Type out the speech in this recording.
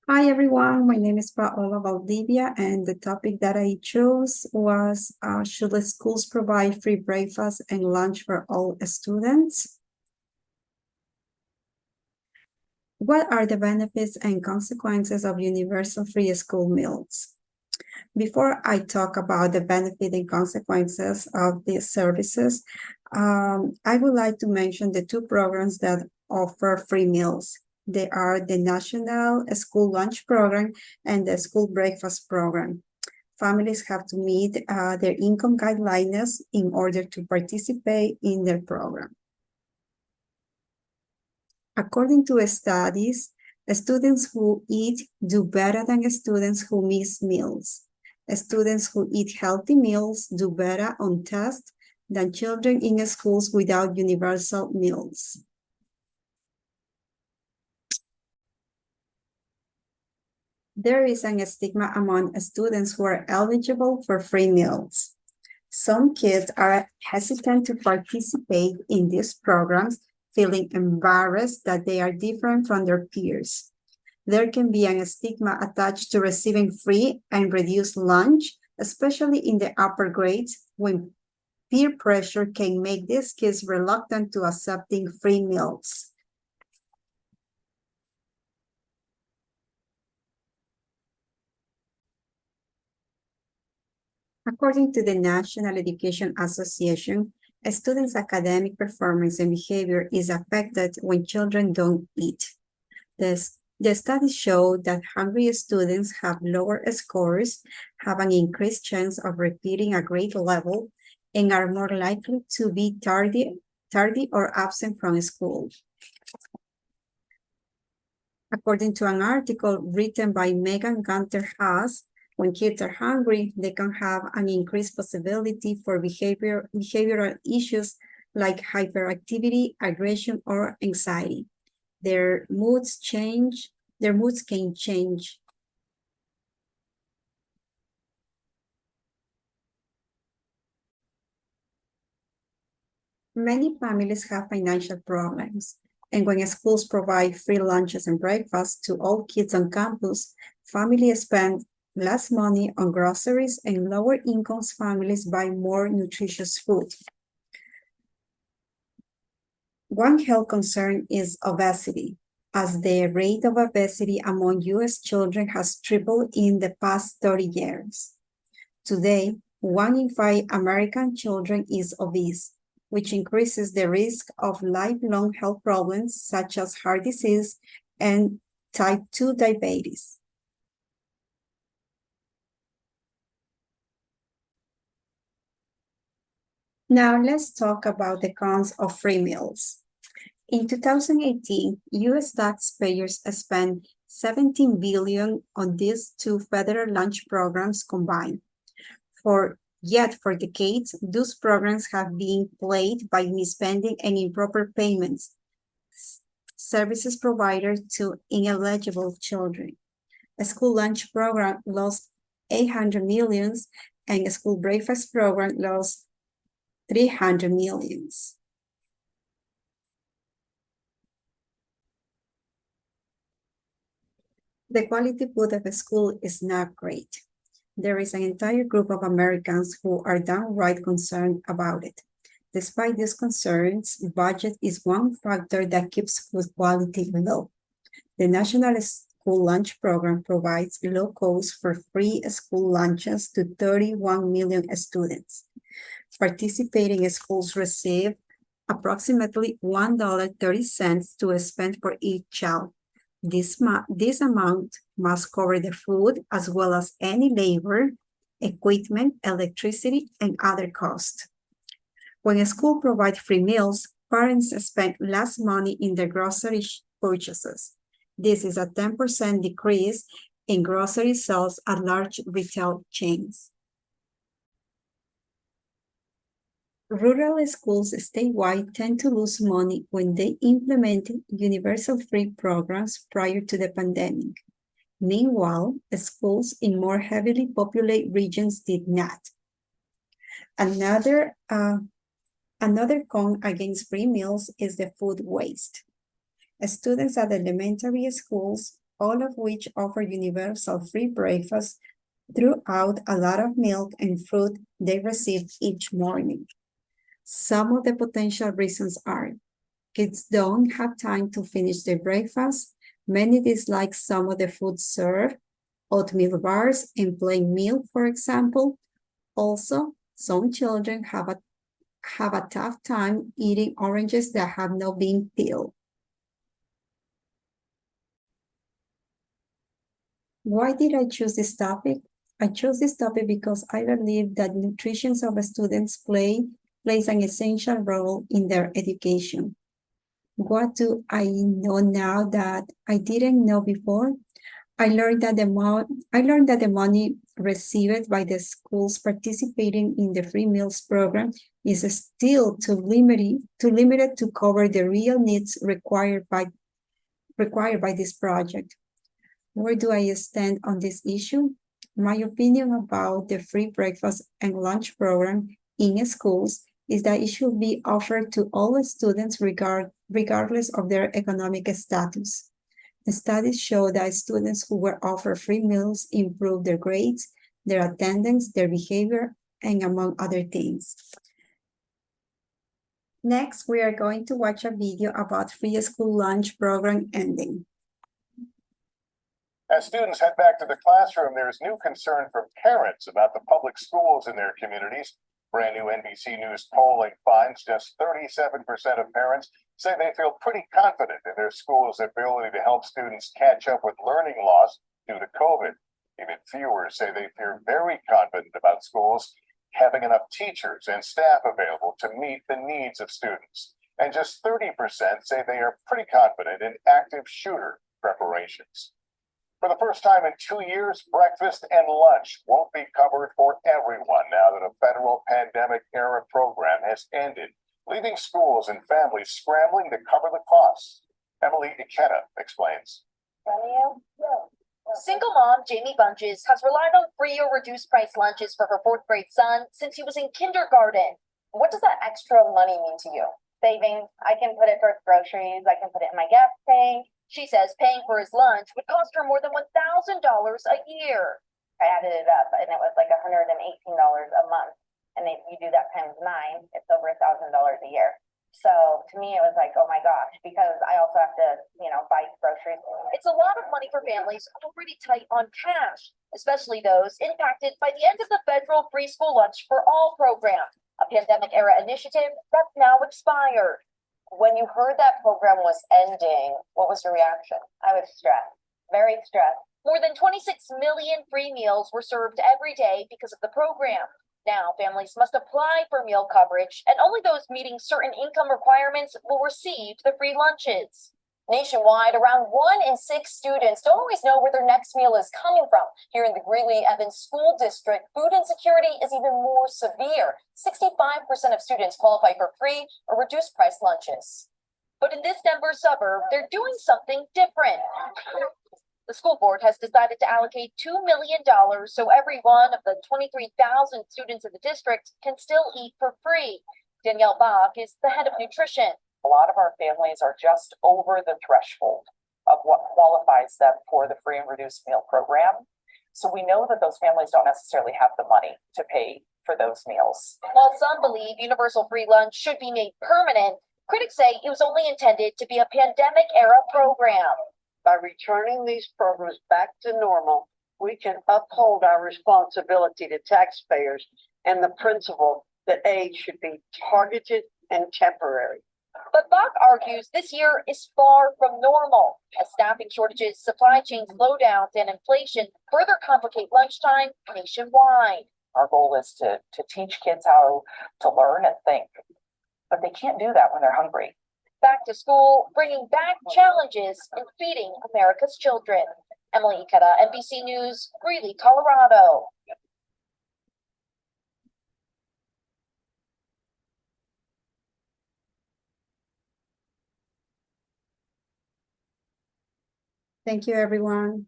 Hi everyone, my name is Paola Valdivia, and the topic that I chose was should the schools provide free breakfast and lunch for all students? What are the benefits and consequences of universal free school meals? Before I talk about the benefit and consequences of these services, I would like to mention the two programs that offer free meals. They are the National School Lunch Program and the School Breakfast Program. Families have to meet their income guidelines in order to participate in their program. According to studies, students who eat do better than students who miss meals. Students who eat healthy meals do better on tests than children in schools without universal meals. There is a stigma among students who are eligible for free meals. Some kids are hesitant to participate in these programs, feeling embarrassed that they are different from their peers. There can be a stigma attached to receiving free and reduced lunch, especially in the upper grades, when peer pressure can make these kids reluctant to accepting free meals. According to the National Education Association, a student's academic performance and behavior is affected when children don't eat. The studies show that hungry students have lower scores, have an increased chance of repeating a grade level, and are more likely to be tardy or absent from school. According to an article written by Megan Gunter Haas, when kids are hungry, they can have an increased possibility for behavioral issues like hyperactivity, aggression, or anxiety. Their moods can change. Many families have financial problems, and when schools provide free lunches and breakfasts to all kids on campus, families spend less money on groceries and lower income families buy more nutritious food. One health concern is obesity, as the rate of obesity among US children has tripled in the past 30 years. Today, 1 in 5 American children is obese, which increases the risk of lifelong health problems such as heart disease and type 2 diabetes. Now let's talk about the cons of free meals. In 2018, US taxpayers spent $17 billion on these two federal lunch programs combined. Yet for decades, those programs have been plagued by misspending and improper payments, services provided to ineligible children. A school lunch program lost 800 millions and a school breakfast program lost 300 millions. The quality food of a school is not great. There is an entire group of Americans who are downright concerned about it. Despite these concerns, budget is one factor that keeps food quality low. The National School Lunch Program provides low cost for free school lunches to 31 million students. Participating schools receive approximately $1.30 to spend for each child. This amount must cover the food as well as any labor, equipment, electricity, and other costs. When a school provides free meals, parents spend less money in their grocery purchases. This is a 10% decrease in grocery sales at large retail chains. Rural schools statewide tend to lose money when they implemented universal free programs prior to the pandemic. Meanwhile, schools in more heavily populated regions did not. Another con against free meals is the food waste. Students at elementary schools all of which offer universal free breakfast throughout a lot of milk and fruit they receive each morning. Some of the potential reasons are kids don't have time to finish their breakfast. Many dislike some of the food served, oatmeal bars and plain milk, for example. Also, some children have a tough time eating oranges that have not been peeled. Why did I choose this topic? I chose this topic because I believe that nutrition of students plays an essential role in their education. What do I know now that I didn't know before? I learned that the money received by the schools participating in the free meals program is still too limited to cover the real needs required by this project. Where do I stand on this issue? My opinion about the free breakfast and lunch program in schools is that it should be offered to all students regardless of their economic status. The studies show that students who were offered free meals improved their grades, their attendance, their behavior, and among other things. Next, we are going to watch a video about free school lunch program ending. As students head back to the classroom, there is new concern from parents about the public schools in their communities. Brand new NBC News polling finds just 37% of parents say they feel pretty confident in their school's ability to help students catch up with learning loss due to COVID. Even fewer say they feel very confident about schools having enough teachers and staff available to meet the needs of students. And just 30% say they are pretty confident in active shooter preparations. For the first time in 2 years, breakfast and lunch won't be covered for everyone now that a federal pandemic-era program has ended, leaving schools and families scrambling to cover the costs. Emily Ikeda explains. Single mom Jamie Bunches has relied on free or reduced price lunches for her 4th grade son since he was in kindergarten. What does that extra money mean to you? Savings. I can put it towards groceries. I can put it in my gas tank. She says paying for his lunch would cost her more than $1,000 a year. I added it up and it was like $118 a month. And if you do that times 9, it's over $1,000 a year. So to me, it was like, oh my gosh, because I also have to, buy groceries. It's a lot of money for families already tight on cash, especially those impacted by the end of the federal free school lunch for all program, a pandemic era initiative that's now expired. When you heard that program was ending, what was your reaction? I was stressed, very stressed. More than 26 million free meals were served every day because of the program. Now, families must apply for meal coverage, and only those meeting certain income requirements will receive the free lunches. Nationwide, around 1 in 6 students don't always know where their next meal is coming from. Here in the Greeley-Evans School District, food insecurity is even more severe. 65% of students qualify for free or reduced price lunches. But in this Denver suburb, they're doing something different. The school board has decided to allocate $2 million so every one of the 23,000 students in the district can still eat for free. Danielle Bach is the head of nutrition. A lot of our families are just over the threshold of what qualifies them for the free and reduced meal program. So we know that those families don't necessarily have the money to pay for those meals. While some believe universal free lunch should be made permanent, critics say it was only intended to be a pandemic-era program. By returning these programs back to normal, we can uphold our responsibility to taxpayers and the principle that aid should be targeted and temporary. But Bach argues this year is far from normal, as staffing shortages, supply chain slowdowns, and inflation further complicate lunchtime nationwide. Our goal is to teach kids how to learn and think, but they can't do that when they're hungry. Back to school, bringing back challenges in feeding America's children. Emily Ikeda, NBC News, Greeley, Colorado. Thank you, everyone.